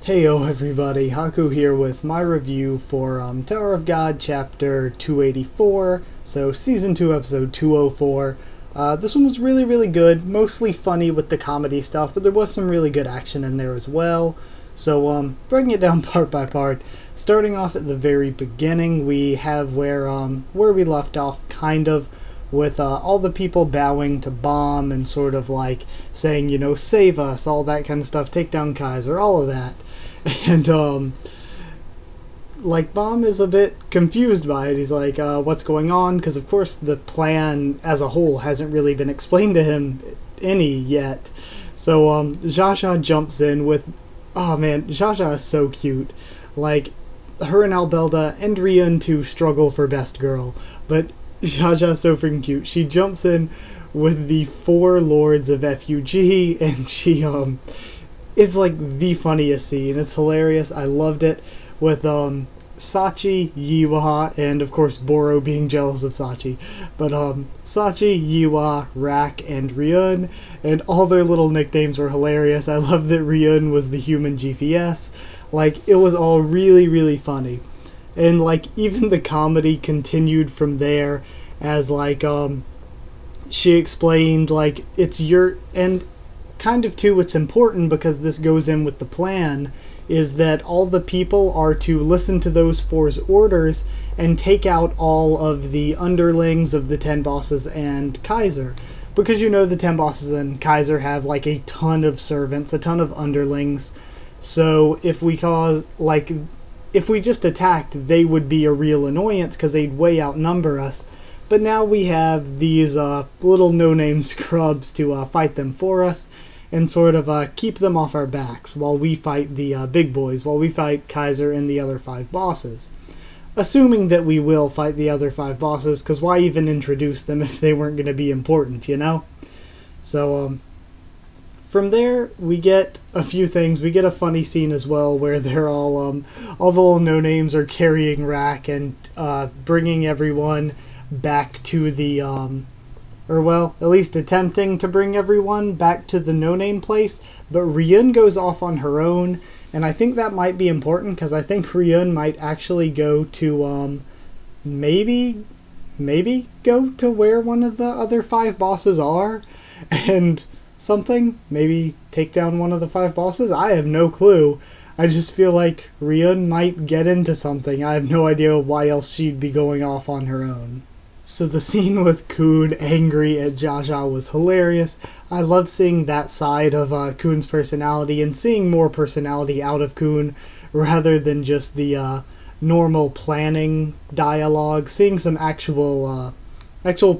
Heyo everybody, Haku here with my review for Tower of God chapter 284, so season 2 episode 204. This one was really good, mostly funny with the comedy stuff, but there was some really good action in there as well. So breaking it down part by part, starting off at the very beginning, we have where we left off kind of, with all the people bowing to Bomb and sort of like saying, you know, save us, all that kind of stuff, take down Kaiser, all of that. And like Bomb is a bit confused by it. He's like, what's going on? Because of course the plan as a whole hasn't really been explained to him any yet. So Jaja jumps in with, oh man, Jaja is so cute. Like, her and Albelda and Rian to struggle for best girl, but Jaja's so freaking cute. She jumps in with the 4 lords of FUG, and she it's like the funniest scene. It's hilarious. I loved it, with Sachi, Yiwa, and of course Boro being jealous of Sachi. But Sachi, Yiwa, Rak, and Ryun, and all their little nicknames were hilarious. I love that Ryun was the human GPS. Like, it was all really funny. And like, even the comedy continued from there, as like she explained, like, it's your, and kind of too, it's important because this goes in with the plan, is that all the people are to listen to those 4's orders and take out all of the underlings of the 10 bosses and Kaiser. Because you know the 10 bosses and Kaiser have like a ton of servants, a ton of underlings. So if we if we just attacked, they would be a real annoyance because they'd way outnumber us. But now we have these little no-name scrubs to fight them for us, and sort of keep them off our backs while we fight the big boys, while we fight Kaiser and the other 5 bosses. Assuming that we will fight the other 5 bosses, because why even introduce them if they weren't going to be important, you know? So, from there, we get a few things. We get a funny scene as well, where they're all the little no-names are carrying Rak and bringing everyone back to the, or well, at least attempting to bring everyone back to the no-name place, but Ryun goes off on her own, and I think that might be important, because I think Ryun might actually go to, maybe go to where one of the other 5 bosses are, and something, maybe take down one of the 5 bosses. I have no clue. I just feel like Ryun might get into something. I have no idea why else she'd be going off on her own. So the scene with Kun angry at Jaja was hilarious. I love seeing that side of Kun's personality, and seeing more personality out of Kun rather than just the normal planning dialogue. Seeing some actual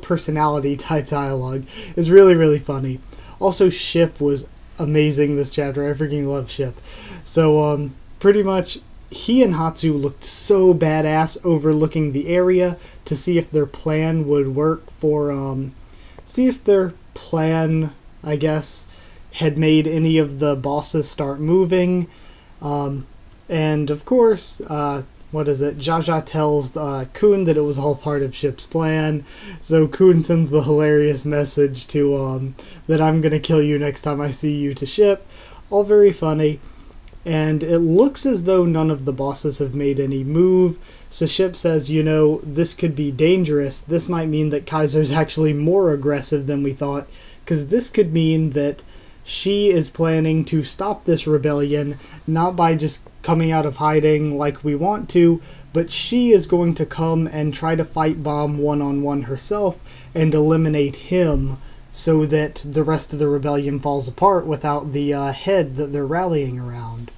personality type dialogue is really funny. Also, Ship was amazing this chapter. I freaking love Ship. So pretty much he and Hatsu looked so badass overlooking the area to see if their plan would work for, see if their plan, I guess, had made any of the bosses start moving. And of course, Jaja tells Kun that it was all part of Ship's plan. So Kun sends the hilarious message to, that I'm gonna kill you next time I see you, to Ship. All very funny. And it looks as though none of the bosses have made any move. So Ship says, you know, this could be dangerous. This might mean that Kaiser's actually more aggressive than we thought, because this could mean that she is planning to stop this rebellion, not by just coming out of hiding like we want to, but she is going to come and try to fight Bomb one-on-one herself and eliminate him, so that the rest of the rebellion falls apart without the head that they're rallying around.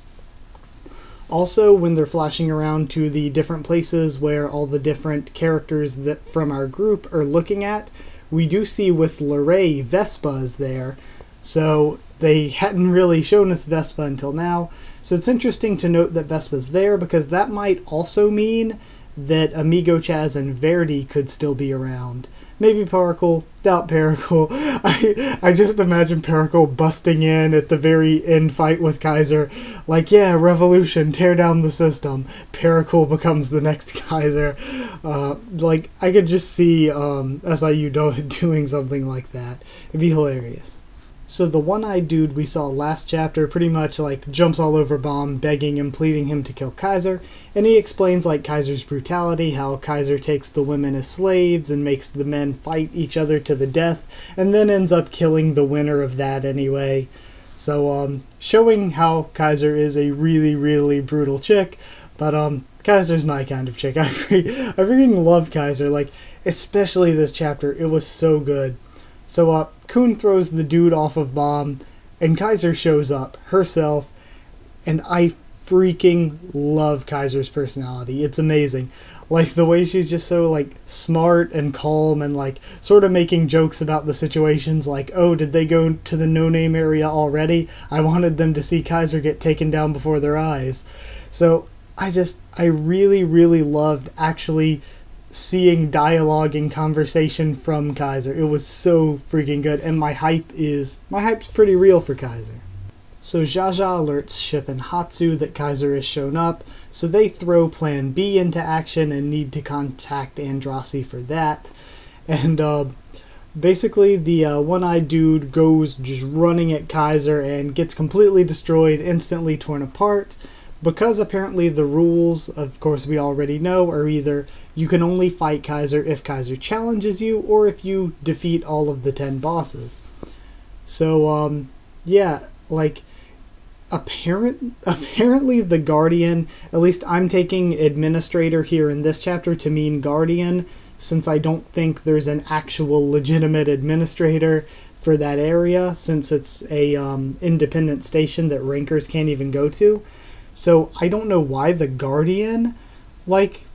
Also, when they're flashing around to the different places where all the different characters that from our group are looking at, we do see with Lorray, Vespa is there. So they hadn't really shown us Vespa until now. So it's interesting to note that Vespa's there, because that might also mean that Amigo Chaz and Verdi could still be around. Maybe Paracle, doubt Paracle. I just imagine Paracle busting in at the very end fight with Kaiser, like, yeah, revolution, tear down the system. Paracle becomes the next Kaiser. Like, I could just see SIU doing something like that. It'd be hilarious. So the one-eyed dude we saw last chapter pretty much like jumps all over Bomb, begging and pleading him to kill Kaiser, and he explains like Kaiser's brutality, how Kaiser takes the women as slaves and makes the men fight each other to the death, and then ends up killing the winner of that anyway. So showing how Kaiser is a really, really brutal chick, but Kaiser's my kind of chick. I freaking love Kaiser, like especially this chapter. It was so good. So Kun throws the dude off of Bomb, and Kaiser shows up herself, and I freaking love Kaiser's personality. It's amazing. Like the way she's just so like smart and calm and like sort of making jokes about the situations, like, oh, did they go to the no-name area already? I wanted them to see Kaiser get taken down before their eyes. So I really, really loved actually seeing dialogue and conversation from Kaiser. It was so freaking good, and my hype's pretty real for Kaiser. So Jaja alerts Ship and Hatsu that Kaiser has shown up, so they throw Plan B into action and need to contact Andrasi for that. And basically the one-eyed dude goes just running at Kaiser and gets completely destroyed, instantly torn apart. Because apparently the rules, of course we already know, are either you can only fight Kaiser if Kaiser challenges you, or if you defeat all of the 10 bosses. So, yeah, like, apparently the Guardian, at least I'm taking Administrator here in this chapter to mean Guardian, since I don't think there's an actual legitimate Administrator for that area, since it's a independent station that rankers can't even go to. So I don't know why the Guardian, like,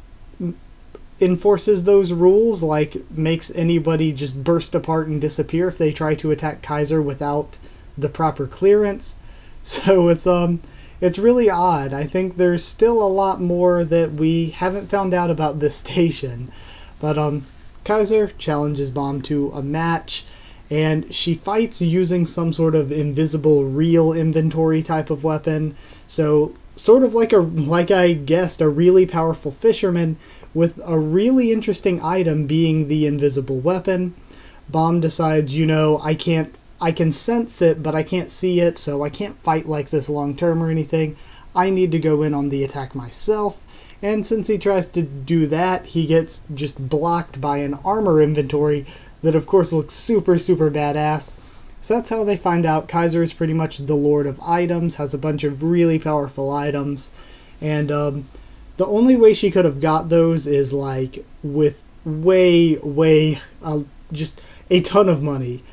enforces those rules, like, makes anybody just burst apart and disappear if they try to attack Kaiser without the proper clearance. So it's really odd. I think there's still a lot more that we haven't found out about this station. But Kaiser challenges Bomb to a match, and she fights using some sort of invisible real inventory type of weapon. So sort of like I guessed, a really powerful fisherman with a really interesting item being the invisible weapon. Bomb decides, I can sense it, but I can't see it, so I can't fight like this long term or anything. I need to go in on the attack myself. And since he tries to do that, he gets just blocked by an armor inventory that of course looks super, super badass. So that's how they find out Kaiser is pretty much the Lord of Items, has a bunch of really powerful items, and the only way she could have got those is like with just a ton of money.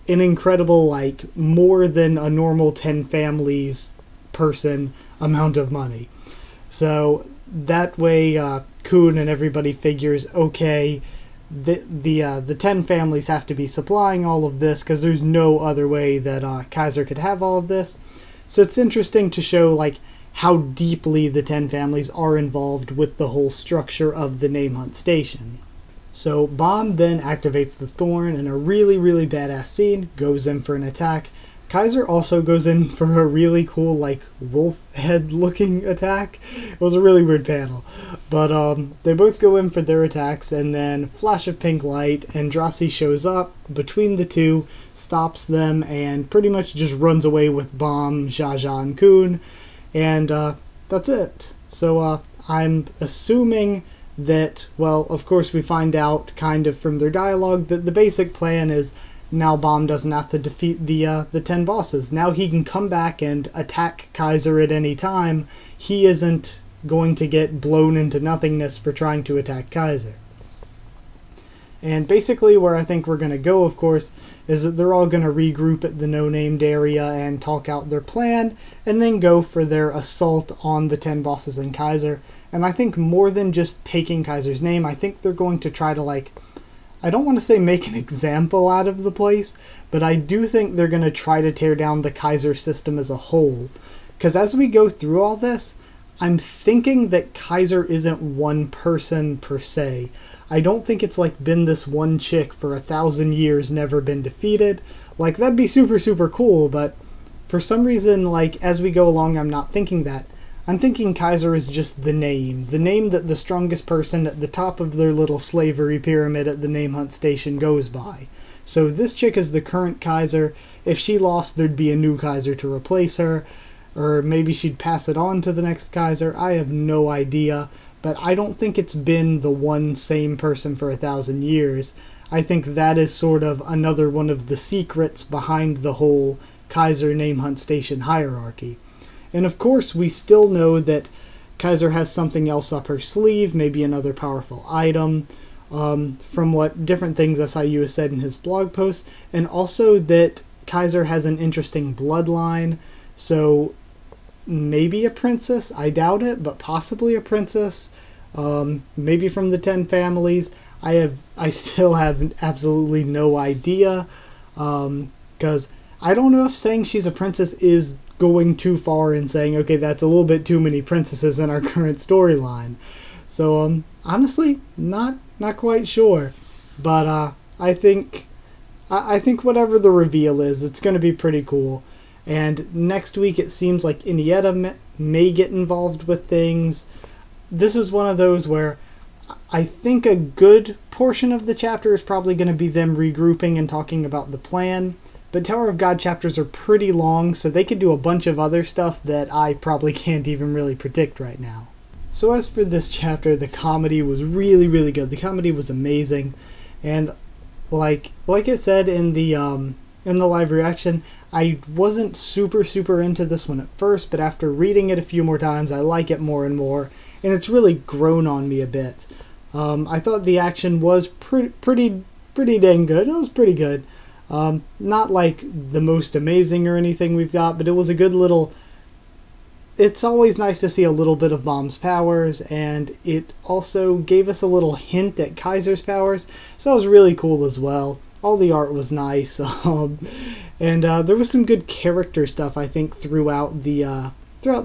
An incredible, like, more than a normal 10 families person amount of money. So that way Kun and everybody figures, okay, the 10 families have to be supplying all of this because there's no other way that Kaiser could have all of this. So it's interesting to show like how deeply the 10 families are involved with the whole structure of the Name Hunt station. So Bomb then activates the Thorn in a really, really badass scene, goes in for an attack. Kaiser also goes in for a really cool, like, wolf head looking attack. It was a really weird panel. But they both go in for their attacks, and then flash of pink light, Andrasi shows up between the two, stops them, and pretty much just runs away with Bomb, Jaja, and Kun. And that's it. So I'm assuming that, well, of course we find out kind of from their dialogue that the basic plan is now Bomb doesn't have to defeat the 10 bosses. Now he can come back and attack Kaiser at any time. He isn't going to get blown into nothingness for trying to attack Kaiser. And basically where I think we're going to go, of course, is that they're all going to regroup at the no-named area and talk out their plan, and then go for their assault on the 10 bosses and Kaiser. And I think more than just taking Kaiser's name, I think they're going to try to, like, I don't want to say make an example out of the place, but I do think they're going to try to tear down the Kaiser system as a whole. Because as we go through all this, I'm thinking that Kaiser isn't one person per se. I don't think it's like been this one chick for 1,000 years, never been defeated. Like, that'd be super, super cool, but for some reason, like, as we go along, I'm not thinking that. I'm thinking Kaiser is just the name that the strongest person at the top of their little slavery pyramid at the Name Hunt station goes by. So this chick is the current Kaiser. If she lost, there'd be a new Kaiser to replace her. Or maybe she'd pass it on to the next Kaiser. I have no idea. But I don't think it's been the one same person for 1,000 years. I think that is sort of another one of the secrets behind the whole Kaiser name hunt station hierarchy. And of course, we still know that Kaiser has something else up her sleeve, maybe another powerful item, from what different things SIU has said in his blog post, and also that Kaiser has an interesting bloodline, so maybe a princess, I doubt it, but possibly a princess, maybe from the 10 families. I still have absolutely no idea, because I don't know if saying she's a princess is going too far and saying, okay, that's a little bit too many princesses in our current storyline. So, honestly, not quite sure. But I think whatever the reveal is, it's going to be pretty cool. And next week, it seems like Indietta may get involved with things. This is one of those where I think a good portion of the chapter is probably going to be them regrouping and talking about the plan. But Tower of God chapters are pretty long, so they could do a bunch of other stuff that I probably can't even really predict right now. So as for this chapter, the comedy was really, really good. The comedy was amazing. And like I said in the live reaction, I wasn't super into this one at first, but after reading it a few more times, I like it more and more, and it's really grown on me a bit. I thought the action was pretty dang good. It was pretty good. Not like the most amazing or anything we've got, but it was a good little... It's always nice to see a little bit of Mom's powers, and it also gave us a little hint at Kaiser's powers, so that was really cool as well. All the art was nice, and there was some good character stuff, I think, throughout the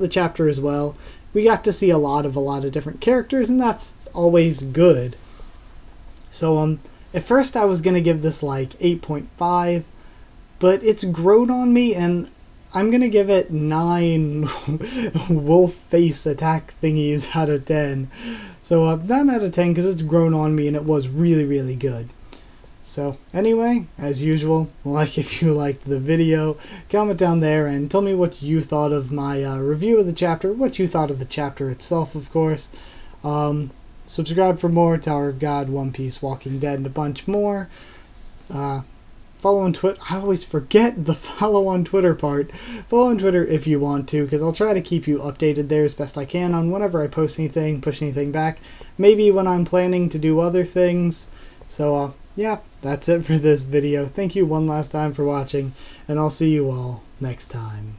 chapter as well. We got to see a lot of different characters, and that's always good. So, at first I was going to give this like 8.5, but it's grown on me, and I'm going to give it 9 wolf face attack thingies out of 10. So 9 out of 10 because it's grown on me and it was really, really good. So anyway, as usual, like if you liked the video, comment down there and tell me what you thought of my review of the chapter, what you thought of the chapter itself, of course. Subscribe for more Tower of God, One Piece, Walking Dead, and a bunch more. Follow on Twitter. I always forget the follow on Twitter part. Follow on Twitter if you want to, because I'll try to keep you updated there as best I can on whenever I post anything, push anything back. Maybe when I'm planning to do other things. So, yeah, that's it for this video. Thank you one last time for watching, and I'll see you all next time.